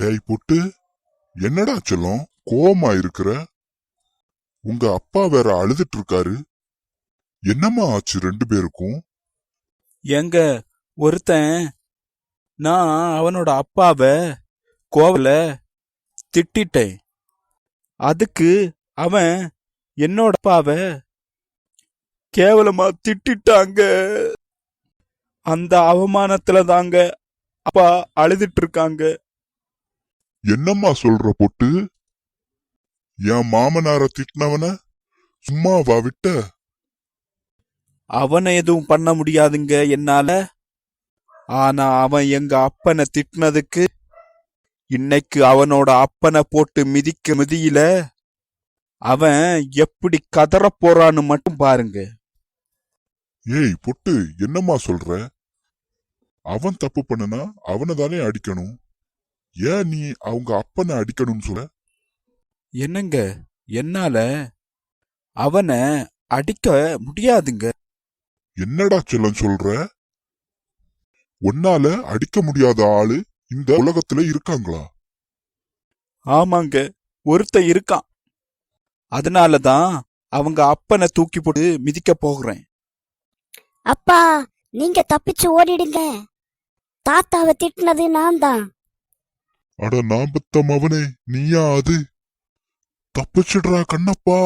டேய் பொட்டு, என்னடா செல்லம் கோவமா இருக்கிற? உங்க அப்பா வேற அழுதுட்டு இருக்காரு. என்னம்மா ஆச்சு ரெண்டு பேருக்கும்? எங்க ஒருத்தன் நான் அவனோட அப்பாவை கோவல திட்டிட்டேன். அதுக்கு அவன் என்னோட அப்பாவை கேவலமா திட்டாங்க. அந்த அவமானத்துல தாங்க அப்பா அழுதுட்டு இருக்காங்க. என்னம்மா சொல்ற பொட்டு? என் மாமனார திட்டினவன சும்மாவா விட்ட? அவனை எதுவும் பண்ண முடியாதுங்க என்னால. ஆனா அவன் எங்க அப்பனை திட்டினதுக்கு இன்னைக்கு அவனோட அப்பனை போட்டு மிதிக்க மிதியில அவன் எப்படி கதற போறான்னு மட்டும் பாருங்க. ஏய் பொட்டு, என்னம்மா சொல்ற? அவன் தப்பு பண்ணுனா அவனை தானே அடிக்கணும். ஏன் நீ அவங்க அப்பனை அடிக்கணும்னு சொல்ல? என்னங்க, என்னால அவனை அடிக்க முடியாதுங்க. என்னடா செல்லம் சொல்ற? உன்னால அடிக்க முடியாத ஆளு இந்த உலகத்துல இருக்காங்களா? ஆமாங்க, ஒருத்தன் இருக்கான். அதனாலதான் அவங்க அப்பனை தூக்கி போட்டு மிதிக்க போகிறேன். அப்பா, நீங்க தப்பிச்சு ஓடிடுங்க. தாத்தாவை திட்டினது நான் தான். அட நான் பெத்த மவனே, நீயா அது? தப்பிச்சிடுறா கண்ணப்பா.